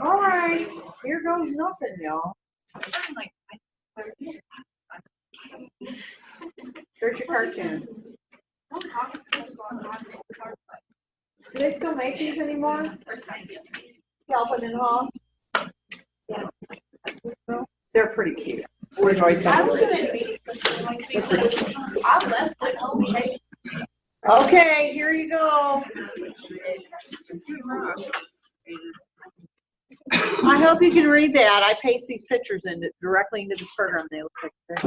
All right, here goes nothing, y'all. Search your cartoon. Do they still make these anymore? Calvin and Hall? Yeah. They're pretty cute. We're going to Okay, here you go. I hope you can read that. I paste these pictures directly into this program. They look like this.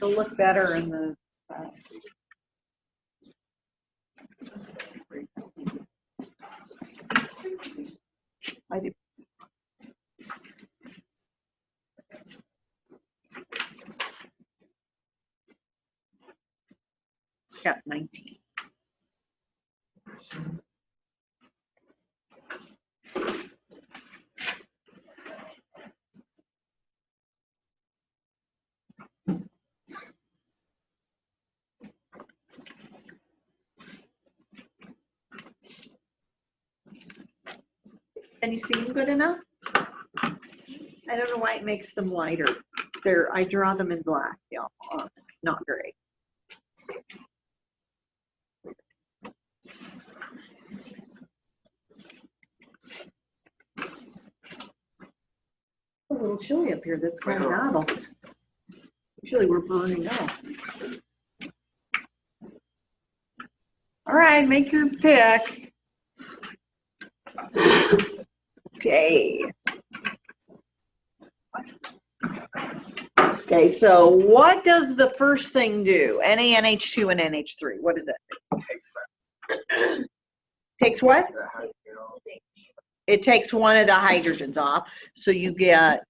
They'll look better in the I do. Got 19. Can you see them good enough? I don't know why it makes them lighter. I draw them in black, y'all. It's not great. A little chilly up here. That's kind of novel. Usually we're burning up. All right, make your pick. Okay. Okay, so what does the first thing do? NaNH2 and NH3. What is it? Takes what? It takes one of the hydrogens off. So you get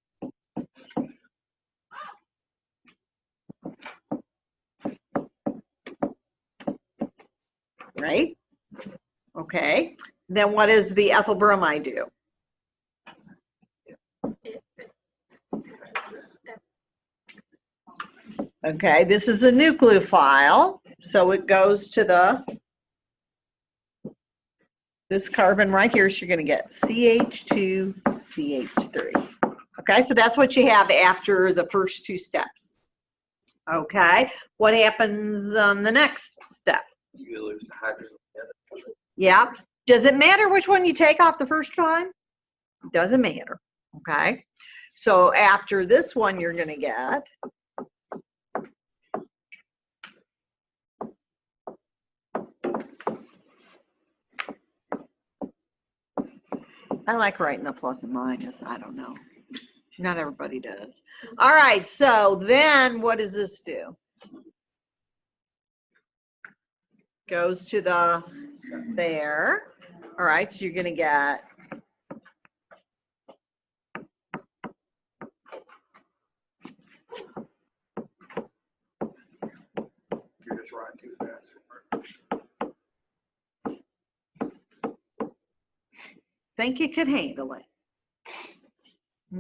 right? Okay. Then what does the ethyl bromide do? Okay, this is a nucleophile, so it goes to this carbon right here, so you're going to get CH2, CH3. Okay, so that's what you have after the first two steps. Okay, what happens on the next step? You lose the hydrogen. Yeah. Does it matter which one you take off the first time? Doesn't matter. Okay, so after this one, you're going to get I like writing the plus and minus. I don't know. Not everybody does. All right, so then what does this do? Goes to the there. All right, so you're going to get You're just right too fast. think you could handle it.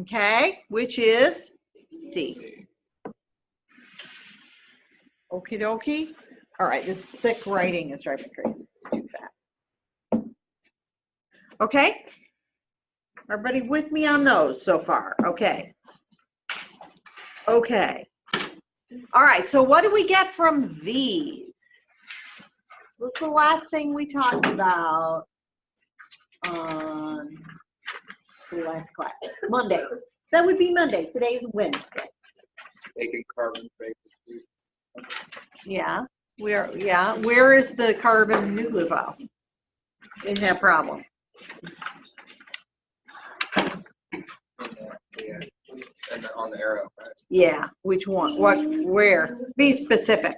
Okay, which is D. Okie dokie. All right, this thick writing is driving me crazy. It's too fat. Okay, everybody with me on those so far? Okay. Okay. All right, so what do we get from these? What's the last thing we talked about on the last class? Monday. That would be Monday. Today's Wednesday. Making carbon bases. Yeah. Where is the carbon nucleophile in that problem? Yeah. And on the arrow, right? Yeah. Which one? What? Where? Be specific.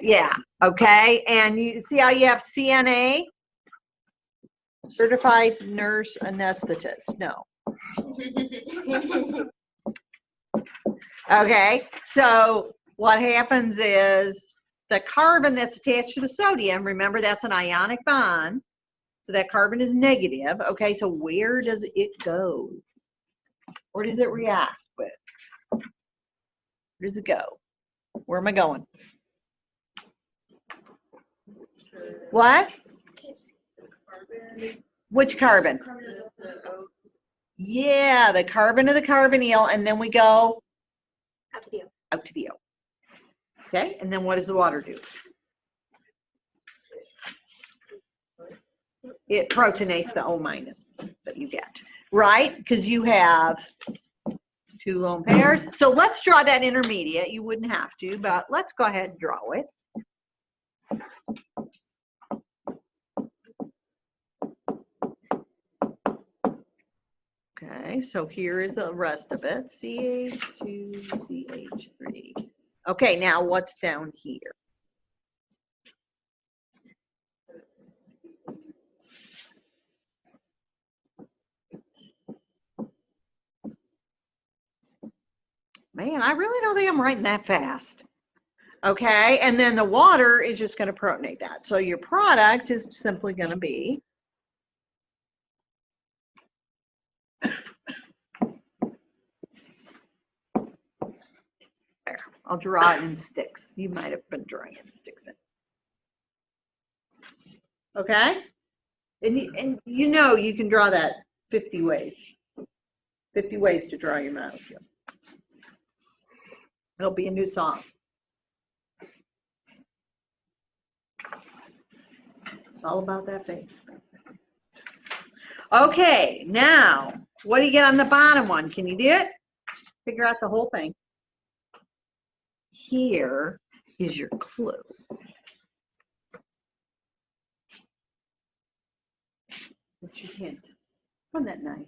Yeah. Okay. And you see how you have CNA? Certified nurse anesthetist. No. Okay. So what happens is the carbon that's attached to the sodium, remember that's an ionic bond. So that carbon is negative. Okay. So where does it go? Or does it react with? Where does it go? Where am I going? What? Which carbon? Yeah, the carbon of the carbonyl, and then we go Out to the O. out to the O. Okay, and then what does the water do? It protonates the O minus that you get, right? Because you have 2 lone pairs. So let's draw that intermediate. You wouldn't have to, but let's go ahead and draw it. Okay, so here is the rest of it. CH2, CH3. Okay, now what's down here? Man, I really don't think I'm writing that fast. Okay, and then the water is just going to protonate that. So your product is simply going to be there. I'll draw it in sticks. You might have been drawing in sticks. Okay, and you know you can draw that 50 ways. 50 ways to draw your molecule. It'll be a new song. It's all about that face. Okay, now, what do you get on the bottom one? Can you do it? Figure out the whole thing. Here is your clue. What's your hint? Isn't that nice?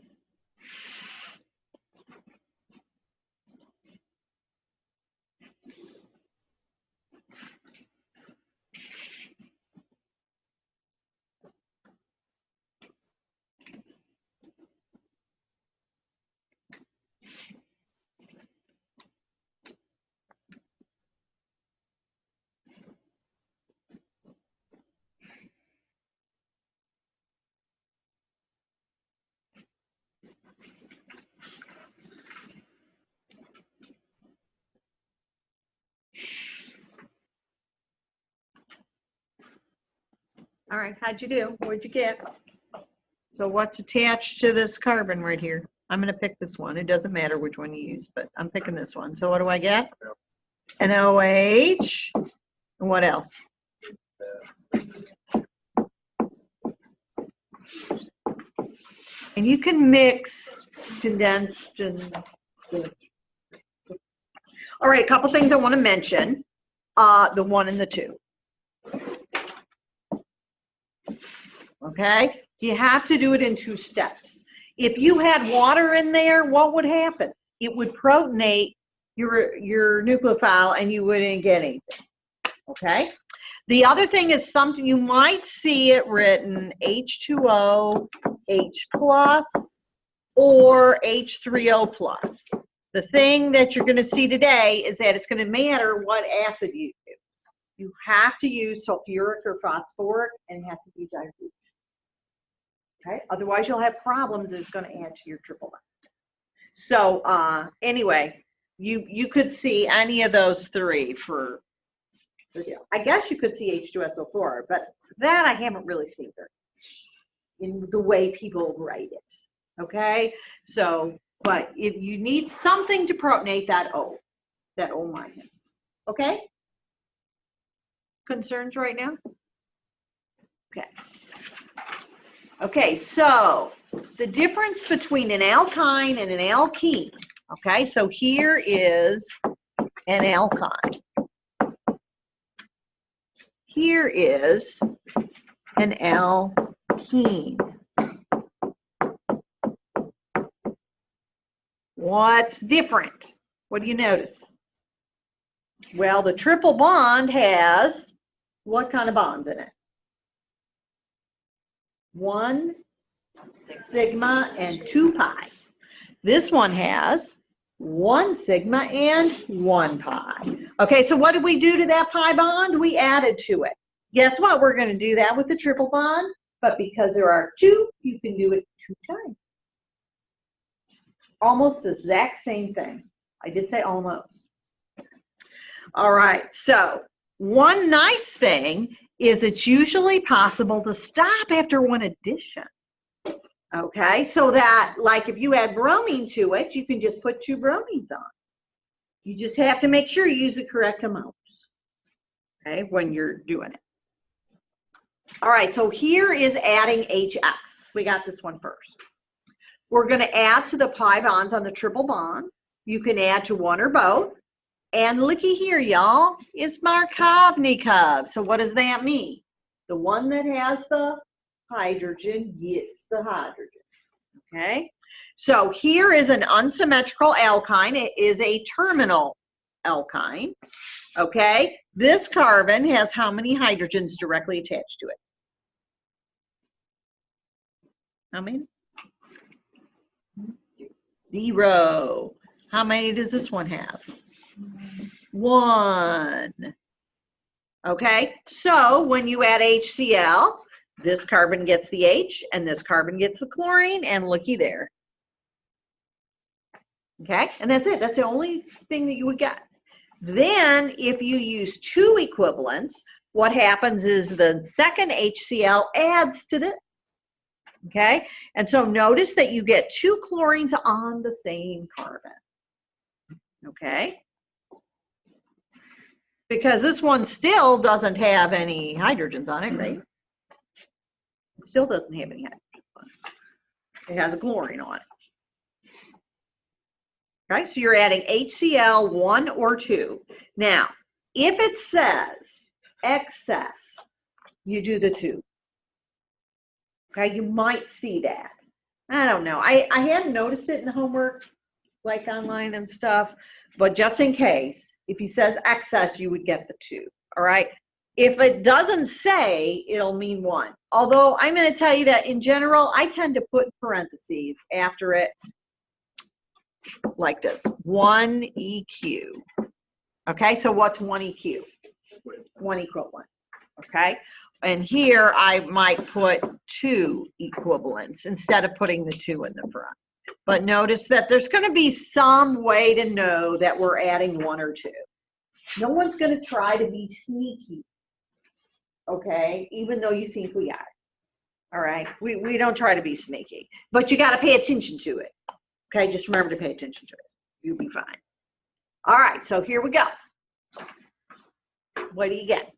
All right, how'd you do? What'd you get? So what's attached to this carbon right here? I'm going to pick this one. It doesn't matter which one you use, but I'm picking this one. So what do I get? An OH. And what else? And you can mix condensed and... All right, a couple things I want to mention. The 1 and the 2. Okay? You have to do it in 2 steps. If you had water in there, what would happen? It would protonate your nucleophile and you wouldn't get anything. Okay? The other thing is something you might see it written H2O, H plus, or H3O plus. The thing that you're going to see today is that it's going to matter what acid you use. You have to use sulfuric or phosphoric, and it has to be dilute. Okay, otherwise you'll have problems. It's going to add to your triple bond. So anyway, you could see any of those 3 for I guess you could see H2SO4, but that I haven't really seen there in the way people write it. Okay, so but if you need something to protonate that O minus. Okay, concerns right now? Okay. Okay, so the difference between an alkyne and an alkene. Okay, so here is an alkyne. Here is an alkene. What's different? What do you notice? Well, the triple bond has what kind of bonds in it? 1 sigma and 2 pi. This one has 1 sigma and 1 pi. Okay, so what did we do to that pi bond? We added to it. Guess what? We're going to do that with the triple bond, but because there are 2, you can do it 2 times. Almost the exact same thing. I did say almost. All right, so one nice thing is it's usually possible to stop after one addition. Okay, so that like if you add bromine to it, you can just put 2 bromines on. You just have to make sure you use the correct amounts, okay, when you're doing it. All right, so here is adding HX. We got this one first. We're going to add to the pi bonds on the triple bond. You can add to one or both. And looky here, y'all, it's Markovnikov. So what does that mean? The one that has the hydrogen gets the hydrogen, okay? So here is an unsymmetrical alkyne. It is a terminal alkyne, okay? This carbon has how many hydrogens directly attached to it? How many? 0. How many does this one have? 1. Okay, so when you add HCl, this carbon gets the H and this carbon gets the chlorine, and looky there. Okay, and that's it. That's the only thing that you would get. Then if you use 2 equivalents, what happens is the second HCl adds to this. Okay, and so notice that you get 2 chlorines on the same carbon. Okay, because this one still doesn't have any hydrogens on it, right? It still doesn't have any hydrogens on it. It has a chlorine on it. Okay, so you're adding HCl 1 or 2. Now, if it says excess, you do the 2. Okay, you might see that. I don't know. I hadn't noticed it in the homework, like online and stuff, but just in case, if he says excess, you would get the 2. All right. If it doesn't say, it'll mean 1. Although I'm going to tell you that in general, I tend to put parentheses after it like this, 1 EQ. Okay, so what's 1 EQ? 1 equivalent. Okay. And here I might put 2 equivalents instead of putting the 2 in the front. But notice that there's going to be some way to know that we're adding 1 or 2. No one's going to try to be sneaky, okay, even though you think we are. All right, we don't try to be sneaky, but you got to pay attention to it. Okay, just remember to pay attention to it. You'll be fine. All right, so here we go. What do you get?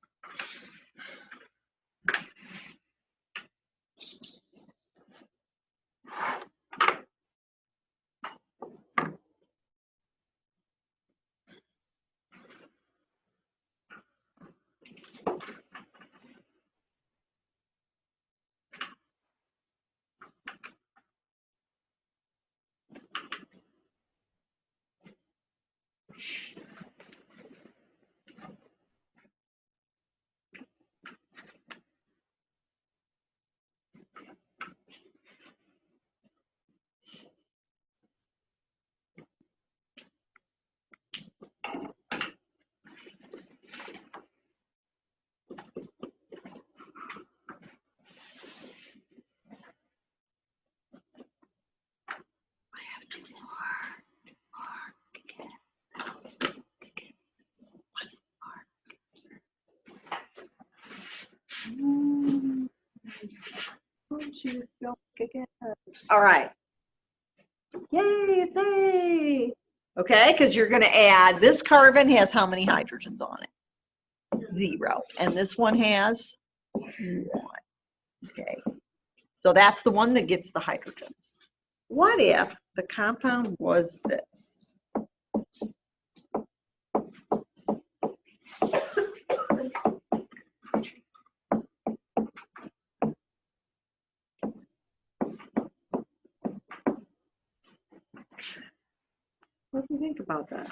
All right. Yay, it's A. Okay, because you're going to add, this carbon has how many hydrogens on it? 0. And this one has 1. Okay. So that's the one that gets the hydrogens. What if the compound was this? What do you think about that?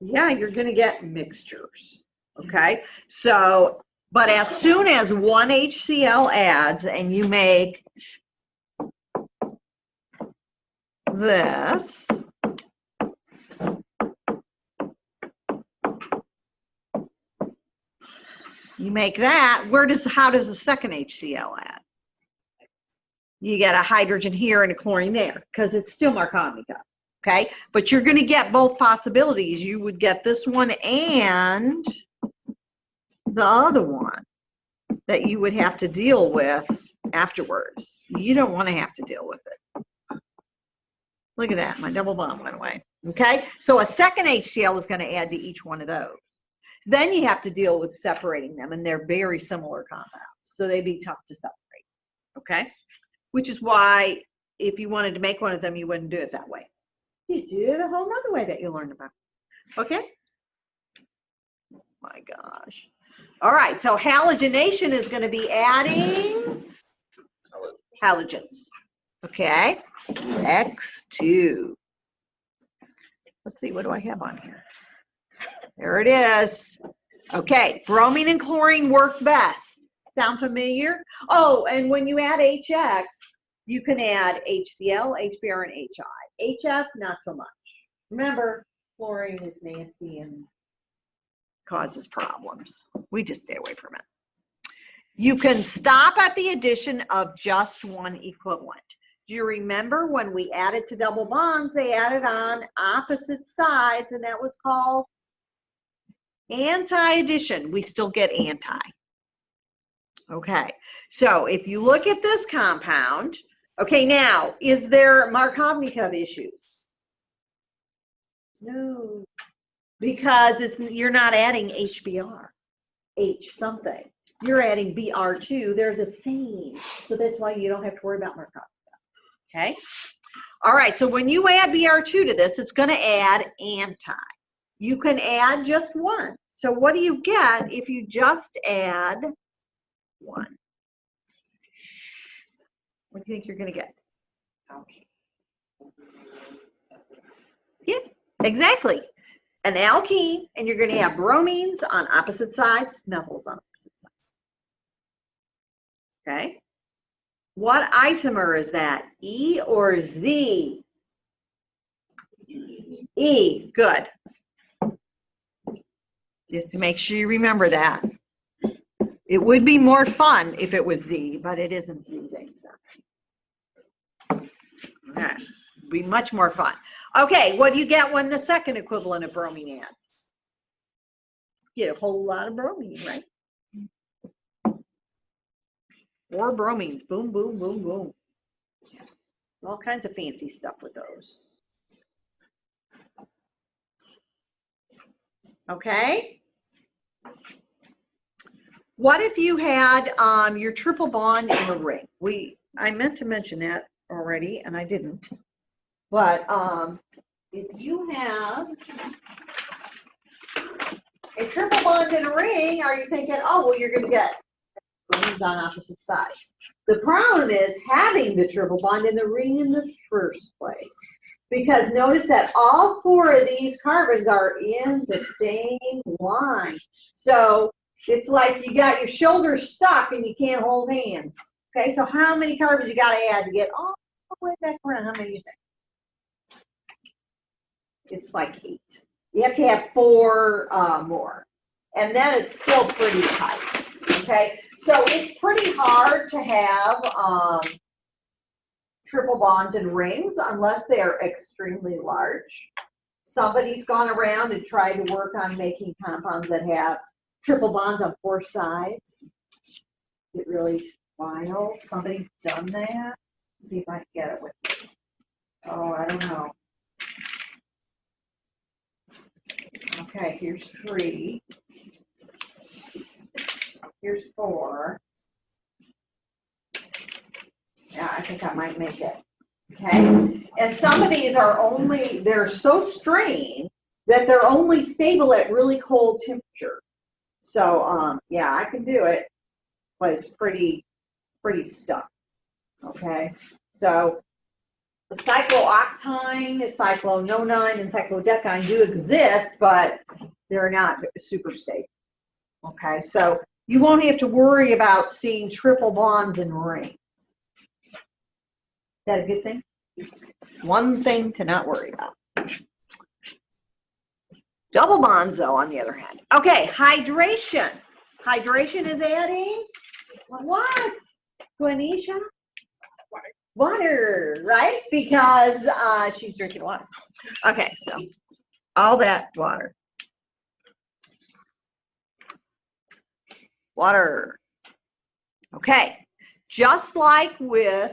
Yeah, you're going to get mixtures. Okay, so, but as soon as 1 HCl adds and you make this, you make that, how does the second HCl add? You get a hydrogen here and a chlorine there because it's still Markovnikov. Okay, but you're going to get both possibilities. You would get this one and the other one that you would have to deal with afterwards. You don't want to have to deal with it. Look at that, my double bond went away. Okay, so a second HCl is going to add to each one of those. Then you have to deal with separating them, and they're very similar compounds, so they'd be tough to separate. Okay, which is why if you wanted to make one of them, you wouldn't do it that way. You do it a whole other way that you learned about. Okay? My gosh. All right, so halogenation is going to be adding halogens. Okay? X2. Let's see, what do I have on here? There it is. Okay, bromine and chlorine work best. Sound familiar? Oh, and when you add HX, you can add HCl, HBr, and HI. HF, not so much. Remember, chlorine is nasty and causes problems. We just stay away from it. You can stop at the addition of just one equivalent. Do you remember when we added to double bonds, they added on opposite sides, and that was called anti-addition. We still get anti. Okay, so if you look at this compound, okay, now, is there Markovnikov issues? No, because you're not adding HBr, H something. You're adding Br2, they're the same. So that's why you don't have to worry about Markovnikov, okay? All right, so when you add Br2 to this, it's gonna add anti. You can add just one. So what do you get if you just add one? What do you think you're going to get? Okay. Yeah, exactly. An alkene, and you're going to have bromines on opposite sides, methyls on opposite sides. Okay. What isomer is that? E or Z? E. Good. Just to make sure you remember that. It would be more fun if it was Z, but it isn't Z. Okay. It'd be much more fun. Okay, what do you get when the second equivalent of bromine adds? You get a whole lot of bromine, right? 4 bromines. Boom, boom, boom, boom. All kinds of fancy stuff with those. Okay. What if you had your triple bond in a ring? I meant to mention that already, and I didn't. But if you have a triple bond in a ring, are you thinking, oh, well, you're going to get bromines on opposite sides? The problem is having the triple bond in the ring in the first place. Because notice that all 4 of these carbons are in the same line. So it's like you got your shoulders stuck and you can't hold hands. Okay, so how many carbons you got to add to get all the way back around? How many do you think? It's like 8. You have to have 4 more. And then it's still pretty tight. Okay, so it's pretty hard to have triple bonds and rings unless they are extremely large. Somebody's gone around and tried to work on making compounds that have triple bonds on 4 sides. Get really wild. Somebody's done that. Let's see if I can get it with me. Oh, I don't know. Okay, here's 3. Here's 4. Yeah, I think I might make it. Okay, and some of these are they're so strained that they're only stable at really cold temperature. So, yeah, I can do it, but it's pretty stuck. Okay, so the cyclooctane, cyclononine, and cyclodecane do exist, but they're not super stable. Okay, so you won't have to worry about seeing triple bonds in rings. Is that a good thing? One thing to not worry about. Double bonds, though, on the other hand. Okay, hydration. Hydration is adding what? Quenisha? Water, right? Because she's drinking water. Okay, so all that water. Water. Okay, just like with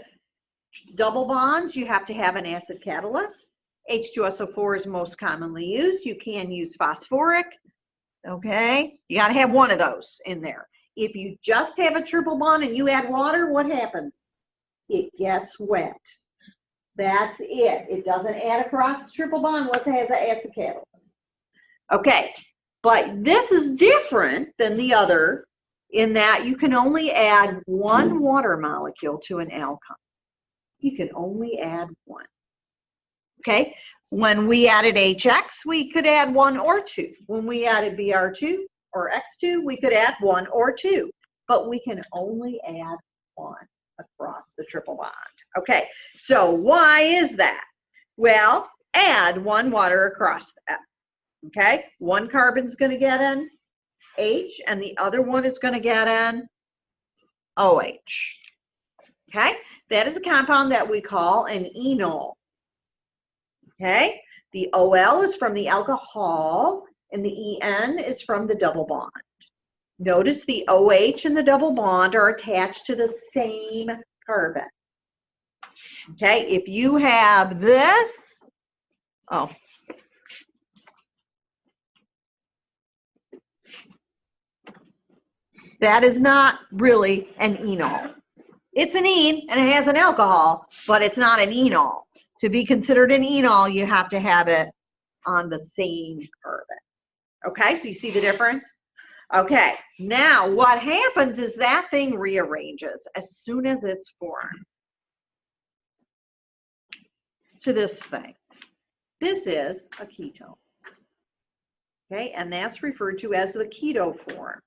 double bonds, you have to have an acid catalyst. H2SO4 is most commonly used. You can use phosphoric. Okay, you got to have one of those in there. If you just have a triple bond and you add water, what happens? It gets wet. That's it. It doesn't add across the triple bond unless it has an acid catalyst. Okay, but this is different than the other in that you can only add one water molecule to an alkyne. You can only add one. Okay, when we added HX, we could add one or two. When we added Br2 or X2, we could add one or two, but we can only add one across the triple bond. Okay, so why is that? Well, add one water across that. Okay, one carbon's going to get an H, and the other one is going to get an OH. Okay, that is a compound that we call an enol. Okay, the OL is from the alcohol, and the EN is from the double bond. Notice the OH and the double bond are attached to the same carbon. Okay, if you have this, oh, that is not really an enol. It's an ene and it has an alcohol, but it's not an enol. To be considered an enol, you have to have it on the same carbon. Okay, so you see the difference? Okay, now what happens is that thing rearranges as soon as it's formed to this thing. This is a ketone. Okay, and that's referred to as the keto form.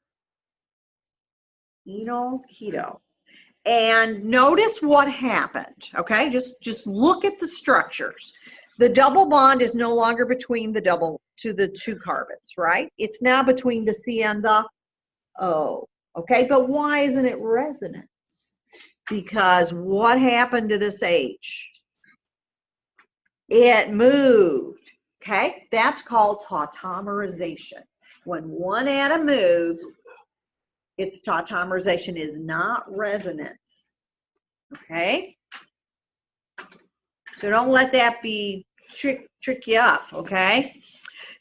Enol keto. And notice what happened, okay? Just look at the structures. The double bond is no longer between the two carbons, right? It's now between the C and the O, okay? But why isn't it resonance? Because what happened to this H? It moved, okay? That's called tautomerization. When one atom moves, its tautomerization is not resonance, okay? So don't let that be trick you up, okay?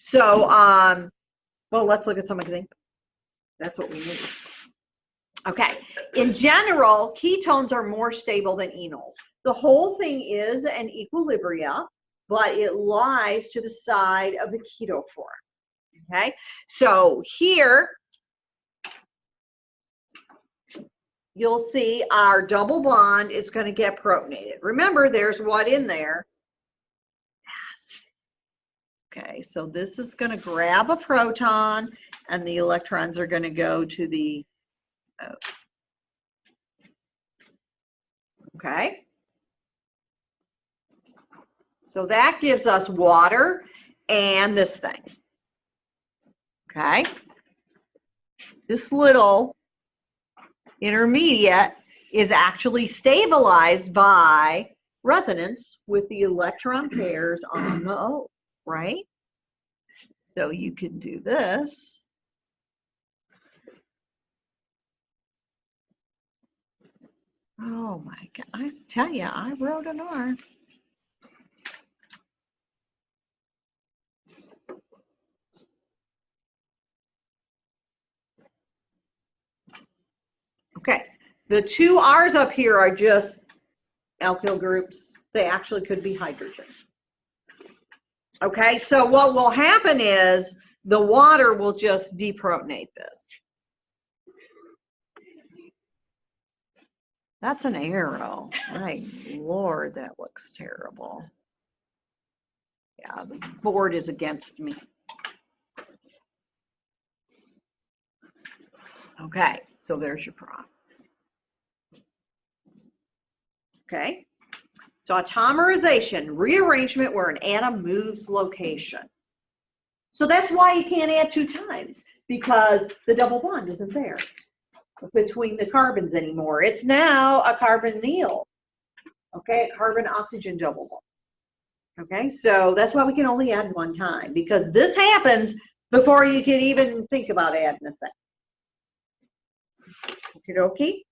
So, well, let's look at some examples. That's what we need. Okay, in general, ketones are more stable than enols. The whole thing is an equilibria, but it lies to the side of the keto form, okay? So here, you'll see our double bond is going to get protonated. Remember, there's what in there? Okay, so this is going to grab a proton, and the electrons are going to go to the O. Okay? So that gives us water and this thing. Okay? This little intermediate is actually stabilized by resonance with the electron pairs on the O, right? So you can do this. Oh my God, I tell you, I wrote an R. Okay, the two R's up here are just alkyl groups. They actually could be hydrogen. Okay, so what will happen is the water will just deprotonate this. That's an arrow. My Lord, that looks terrible. Yeah, the board is against me. Okay, so there's your prompt. Okay, tautomerization, rearrangement where an atom moves location. So that's why you can't add 2 times, because the double bond isn't there between the carbons anymore. It's now a carbonyl. Okay, carbon-oxygen double bond. Okay, so that's why we can only add one time, because this happens before you can even think about adding a second. Okay.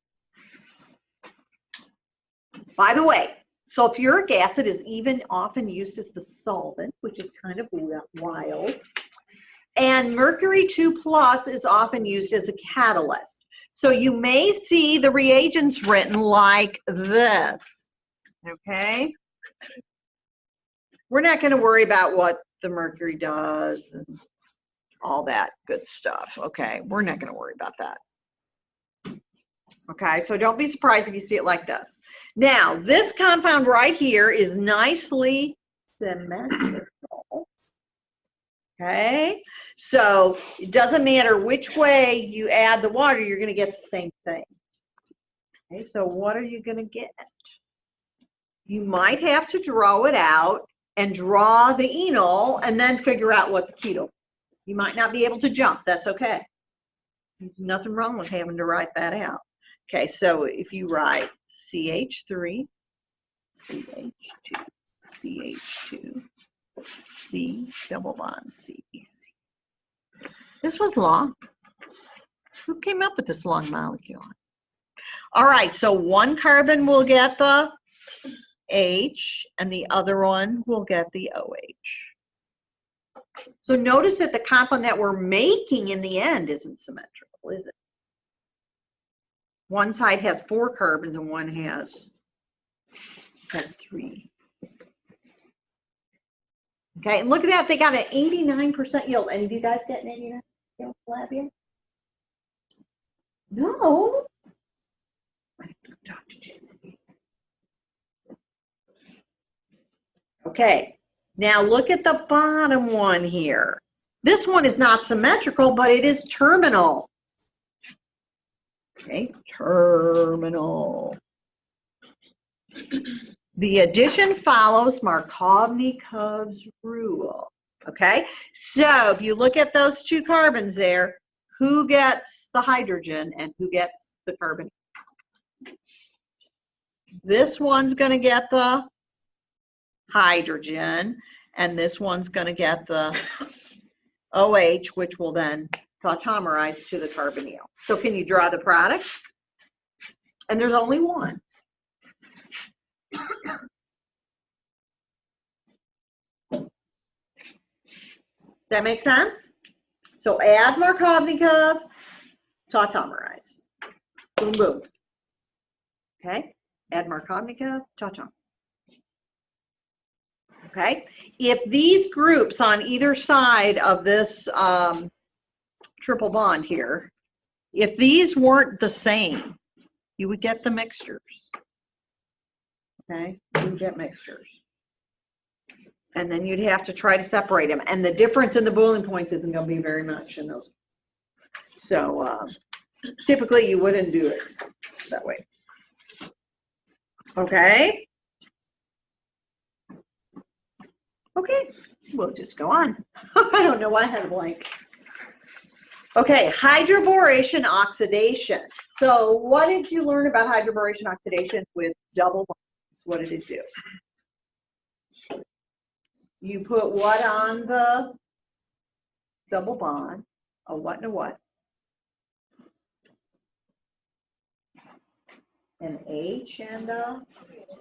By the way, sulfuric acid is even often used as the solvent, which is kind of wild. And mercury 2+ is often used as a catalyst. So you may see the reagents written like this. Okay. We're not going to worry about what the mercury does and all that good stuff. Okay, we're not going to worry about that. Okay, so don't be surprised if you see it like this. Now, this compound right here is nicely symmetrical. Okay, so it doesn't matter which way you add the water, you're going to get the same thing. Okay, so what are you going to get? You might have to draw it out and draw the enol and then figure out what the keto is. You might not be able to jump. That's okay. There's nothing wrong with having to write that out. Okay, so if you write CH3, CH2, CH2, C double bond C. This was long. Who came up with this long molecule? All right, so one carbon will get the H and the other one will get the OH. So notice that the compound that we're making in the end isn't symmetrical, is it? One side has 4 carbons and one has 3. Okay, and look at that, they got an 89% yield. Any of you guys get an 89% yield lab here? No. I have to talk to Jason. Okay, now look at the bottom one here. This one is not symmetrical, but it is terminal. Okay, terminal. The addition follows Markovnikov's rule. Okay, so if you look at those 2 carbons there, who gets the hydrogen and who gets the carbon? This one's going to get the hydrogen, and this one's going to get the OH, which will then tautomerize to the carbonyl. So can you draw the product? And there's only one. Does that make sense? So add Markovnikov, tautomerize. Boom, boom. Okay, add Markovnikov, tautomerize. Okay, if these groups on either side of this triple bond here, if these weren't the same, you would get the mixtures. Okay, you would get mixtures. And then you'd have to try to separate them. And the difference in the boiling points isn't going to be very much in those. So typically you wouldn't do it that way. Okay. Okay, we'll just go on. I don't know why I had a blank. Okay, hydroboration-oxidation. So what did you learn about hydroboration-oxidation with double bonds? What did it do? You put what on the double bond? A what and a what? An H and a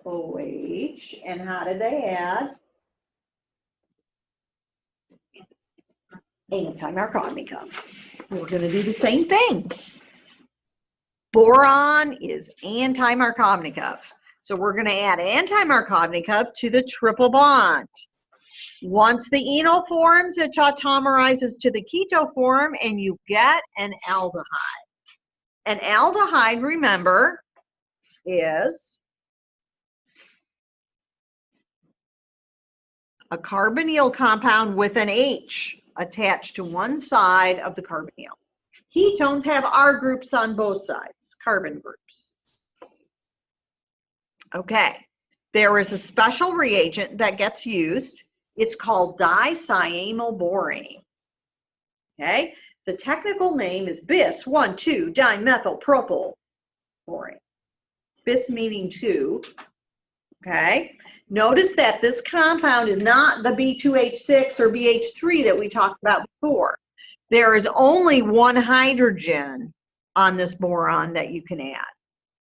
OH. And how did they add? Anti-Markovnikov. We're going to do the same thing. Boron is anti-Markovnikov. So we're going to add anti-Markovnikov to the triple bond. Once the enol forms, it tautomerizes to the keto form, and you get an aldehyde. An aldehyde, remember, is a carbonyl compound with an H attached to one side of the carbonyl. Ketones have R groups on both sides, carbon groups. Okay, there is a special reagent that gets used. It's called dicyamylborane. Okay, the technical name is bis 1,2-dimethylpropylborane. Bis meaning 2, Okay? Notice that this compound is not the B2H6 or BH3 that we talked about before. There is only one hydrogen on this boron that you can add.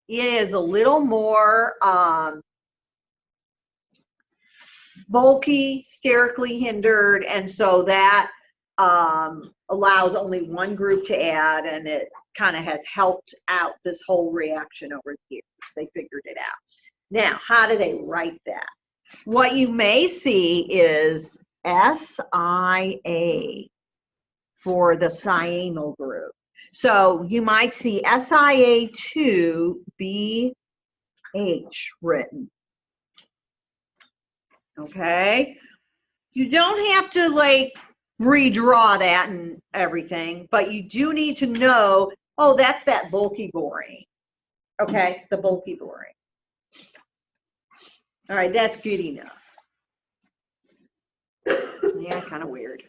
It is a little more bulky, sterically hindered, and so that allows only one group to add, and it kind of has helped out this whole reaction over the years. They figured it out. Now, how do they write that? What you may see is SIA for the cyanyl group. So you might see SIA2BH written. Okay? You don't have to like redraw that and everything, but you do need to know, oh, that's that bulky borane. Okay, the bulky borane. All right, that's good enough. Yeah, kind of weird.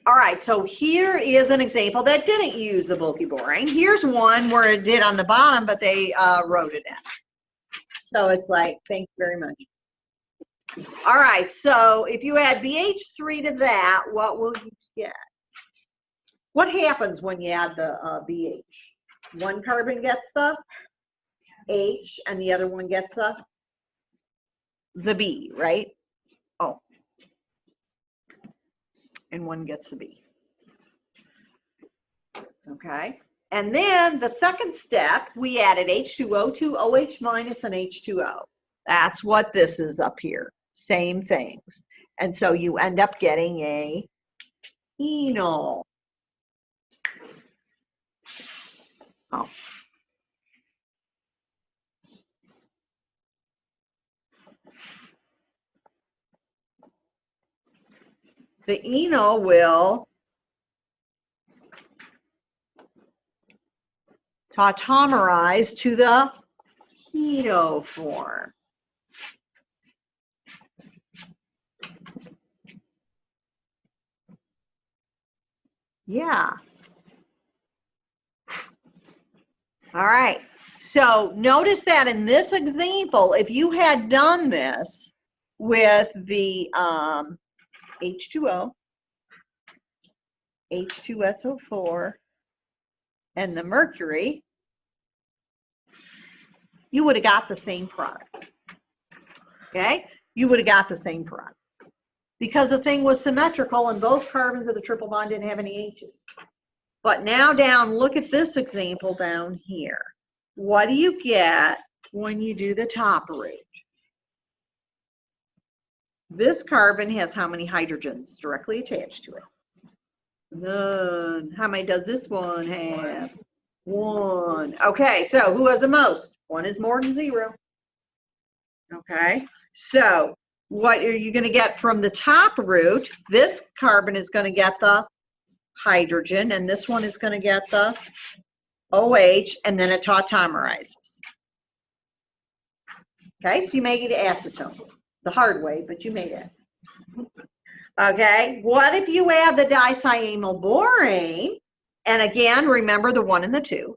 All right, so here is an example that didn't use the bulky borane. Here's one where it did on the bottom, but they wrote it in. So it's like, thank you very much. All right, so if you add BH3 to that, what will you get? What happens when you add the BH? One carbon gets the H, and the other one gets the B, right? Oh. And one gets the B. Okay. And then the second step, we added H2O to OH minus and H2O. That's what this is up here. Same things. And so you end up getting a enol. Oh. The enol will tautomerize to the keto form. Yeah. All right. So notice that in this example, if you had done this with the H2O, H2SO4, and the mercury, you would have got the same product. Okay? You would have got the same product. Because the thing was symmetrical and both carbons of the triple bond didn't have any H's. But now down, look at this example down here. What do you get when you do the top root? This carbon has how many hydrogens directly attached to it? None. How many does this one have? One. Okay, so who has the most? One is more than zero. Okay, so what are you going to get from the top root? This carbon is going to get the hydrogen, and this one is going to get the OH, and then it tautomerizes. Okay, so you make it acetone. The hard way, but you made it. Okay, what if you add the dicyanyl borane? And again, remember the 1 and the 2.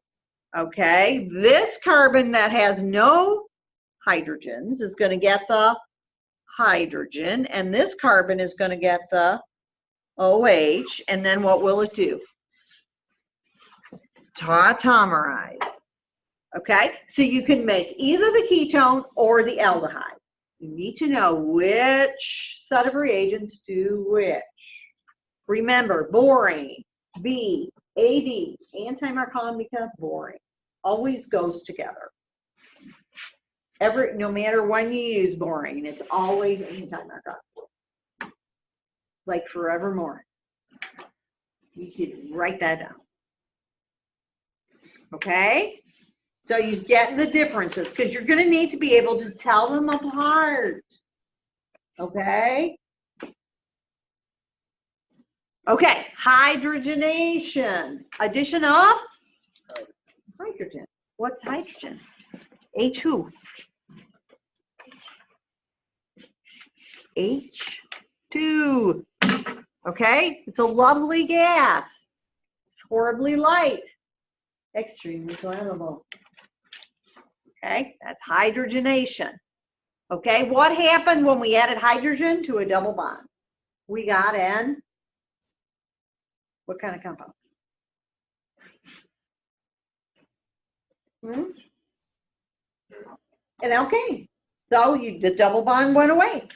Okay, this carbon that has no hydrogens is going to get the hydrogen, and this carbon is going to get the OH, and then what will it do? Tautomerize. Okay, so you can make either the ketone or the aldehyde. You need to know which set of reagents do which. Remember, borane, B, AD, antimarconica, borane, always goes together. No matter when you use borane, it's always antimarconica. Like forevermore. You can write that down. Okay? So you get the differences because you're going to need to be able to tell them apart. Okay? Okay, hydrogenation. Addition of hydrogen. What's hydrogen? H2. H2. Okay? It's a lovely gas. Horribly light. Extremely flammable. Okay, that's hydrogenation. Okay, what happened when we added hydrogen to a double bond? We got an, what kind of compounds? An alkane. So the double bond went away.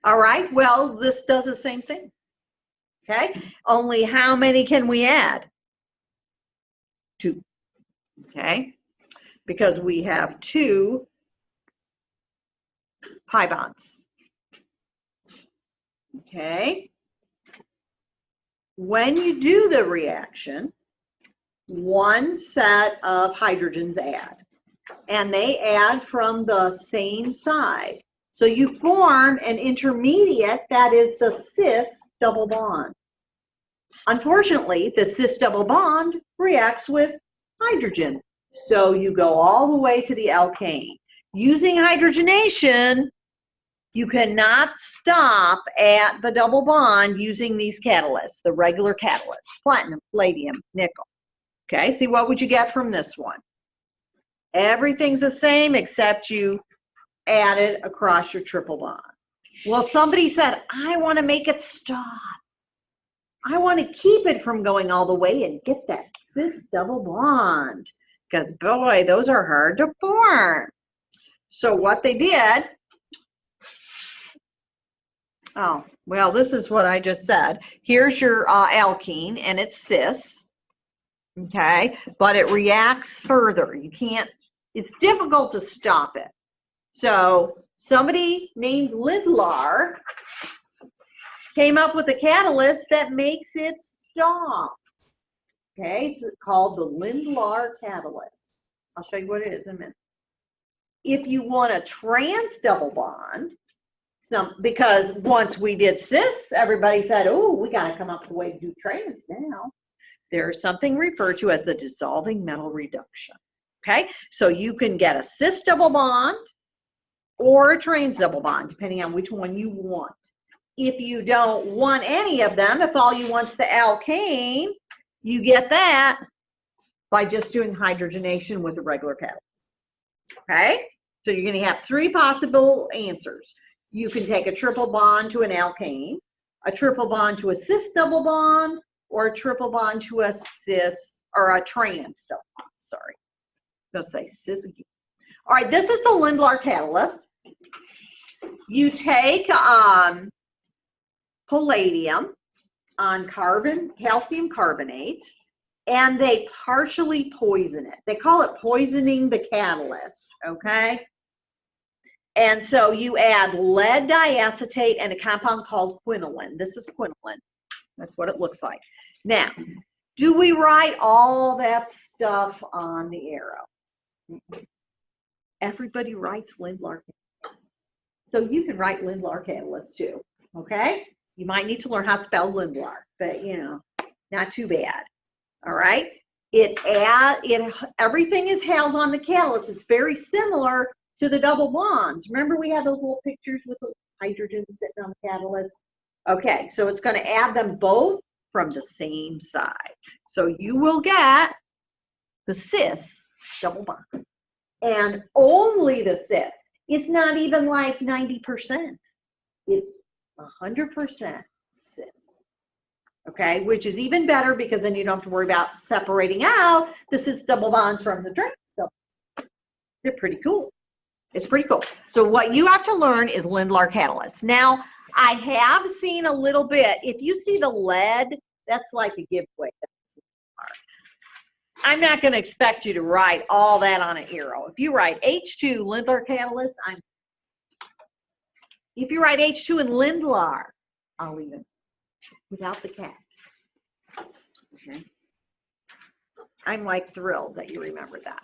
All right, well, this does the same thing. Okay, only how many can we add? 2. Okay, because we have 2 pi bonds. Okay, when you do the reaction, one set of hydrogens add, and they add from the same side. So you form an intermediate that is the cis double bond. Unfortunately, the cis double bond reacts with hydrogen. So you go all the way to the alkane. Using hydrogenation, you cannot stop at the double bond using these catalysts, the regular catalysts, platinum, palladium, nickel. Okay, see, what would you get from this one? Everything's the same except you add it across your triple bond. Well, somebody said, I want to make it stop. I want to keep it from going all the way and get that cis double bond. Because, boy, those are hard to form. So what they did, oh, well, this is what I just said. Here's your alkene, and it's cis. Okay, but it reacts further. You can't, it's difficult to stop it. So somebody named Lindlar came up with a catalyst that makes it stop. Okay, it's called the Lindlar Catalyst. I'll show you what it is in a minute. If you want a trans double bond, because once we did cis, everybody said, oh, we got to come up with a way to do trans now. There's something referred to as the dissolving metal reduction. Okay, so you can get a cis double bond or a trans double bond, depending on which one you want. If you don't want any of them, if all you want is the alkane, you get that by just doing hydrogenation with a regular catalyst. Okay, so you're going to have 3 possible answers. You can take a triple bond to an alkane, a triple bond to a cis double bond, or a triple bond to a cis, or a trans double bond, sorry. I'll say cis again. All right, this is the Lindlar Catalyst. You take palladium on calcium carbonate, and they partially poison it. They call it poisoning the catalyst, okay? And so you add lead diacetate and a compound called quinoline. This is quinoline. That's what it looks like. Now, do we write all that stuff on the arrow? Everybody writes Lindlar Catalyst. So you can write Lindlar Catalyst too, okay? You might need to learn how to spell Lindlar, but you know, not too bad. All right? Everything is held on the catalyst. It's very similar to the double bonds. Remember we had those little pictures with the hydrogen sitting on the catalyst? Okay, so it's going to add them both from the same side. So you will get the cis double bond. And only the cis. It's not even like 90%. It's 100% cis. Okay, which is even better because then you don't have to worry about separating out the cis double bonds from the trans. So they're pretty cool. It's pretty cool. So what you have to learn is Lindlar Catalyst. Now, I have seen a little bit. If you see the lead, that's like a giveaway. I'm not going to expect you to write all that on an arrow. If you write H2 Lindlar Catalyst, if you write H2 and Lindlar, I'll leave it without the cat. Okay. I'm like thrilled that you remember that.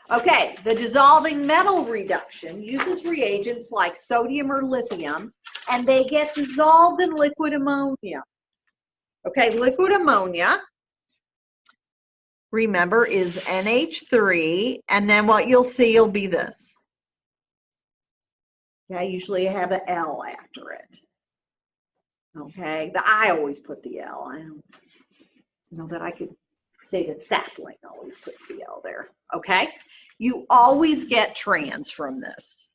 Okay, the dissolving metal reduction uses reagents like sodium or lithium, and they get dissolved in liquid ammonia. Okay, liquid ammonia, remember, is NH3, and then what you'll see will be this. Okay, usually I have an L after it. Okay, I always put the L. I don't know that I could say that sapling always puts the L there. Okay, you always get trans from this.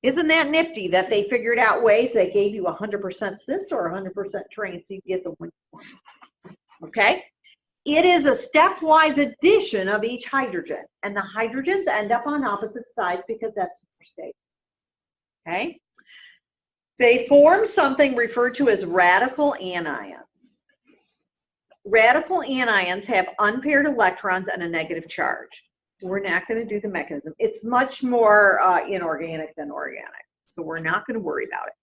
Isn't that nifty that they figured out ways that gave you 100% cis or 100% trans so you get the one? Okay? It is a stepwise addition of each hydrogen, and the hydrogens end up on opposite sides because that's superstate. Okay? They form something referred to as radical anions. Radical anions have unpaired electrons and a negative charge. We're not going to do the mechanism. It's much more inorganic than organic, so we're not going to worry about it.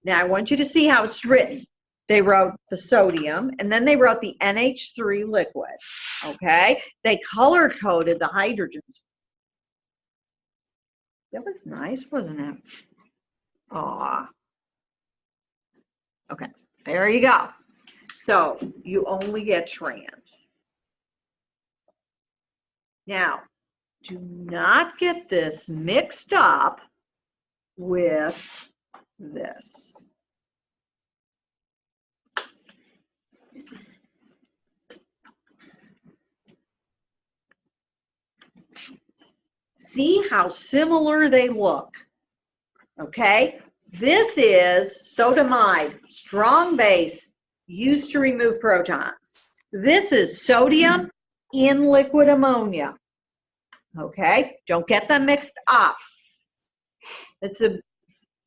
Now, I want you to see how it's written. They wrote the sodium, and then they wrote the NH3 liquid, okay? They color-coded the hydrogens. That was nice, wasn't it? Aw. Okay, there you go. So, you only get trans. Now, do not get this mixed up with this. See how similar they look, okay? This is sodamide, strong base, used to remove protons. This is sodium in liquid ammonia, okay? Don't get them mixed up.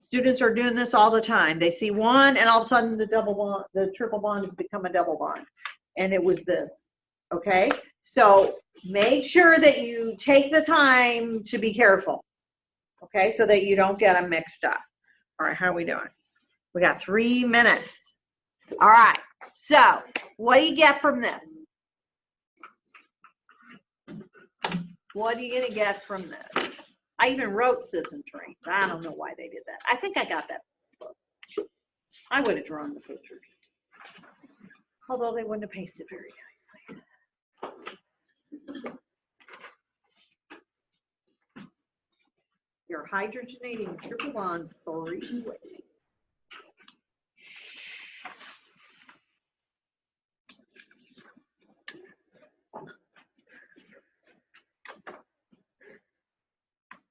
Students are doing this all the time. They see one and all of a sudden the triple bond has become a double bond. And it was this, okay? So make sure that you take the time to be careful, okay? So that you don't get them mixed up. All right, how are we doing? We got 3 minutes. All right, so what do you get from this? What are you gonna get from this? I even wrote cis and trans. I don't know why they did that. I think I got that book. I would have drawn the pictures. Although they wouldn't have pasted very nicely. You're hydrogenating triple bonds 3 ways.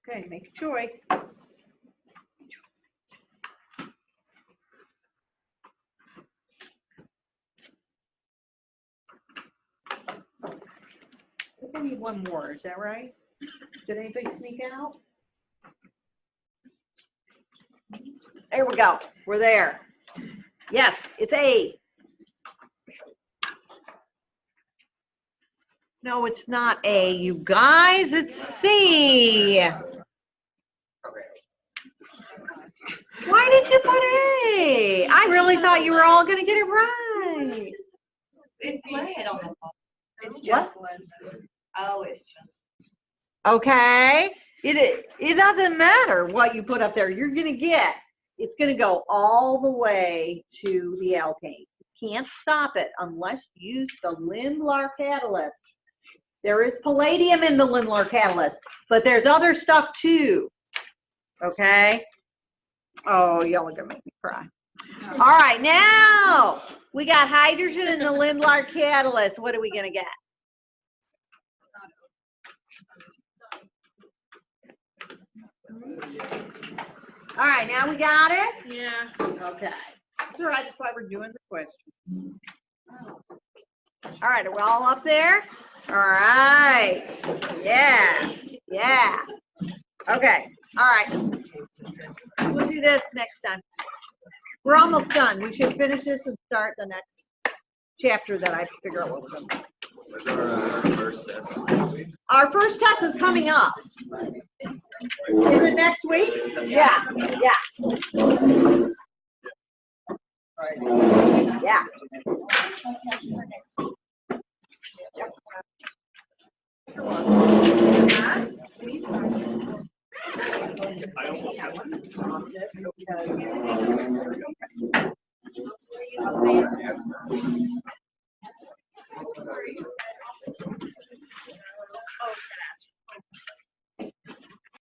Okay, make a choice. I think I need one more, is that right? Did anybody sneak out? There we go. We're there. Yes, it's A. No, it's not A, you guys. It's C. Why did you put A? I really thought you were all going to get it right. It's Lindlar. It's just Lindlar. Oh, it's just. Okay. It doesn't matter what you put up there. You're going to get, it's going to go all the way to the alkane. You can't stop it unless you use the Lindlar Catalyst. There is palladium in the Lindlar Catalyst, but there's other stuff too. Okay? Oh, y'all are going to make me cry. All right, now we got hydrogen in the Lindlar Catalyst. What are we going to get? All right, now we got it? Yeah. Okay. That's all right. That's why we're doing the question. All right, are we all up there? All right. Yeah. Yeah. Okay. All right. We'll do this next time. We're almost done. We should finish this and start the next chapter that I have to figure out what we're going to do. Our first test is coming up. Is it next week? Yeah. Yeah. Yeah.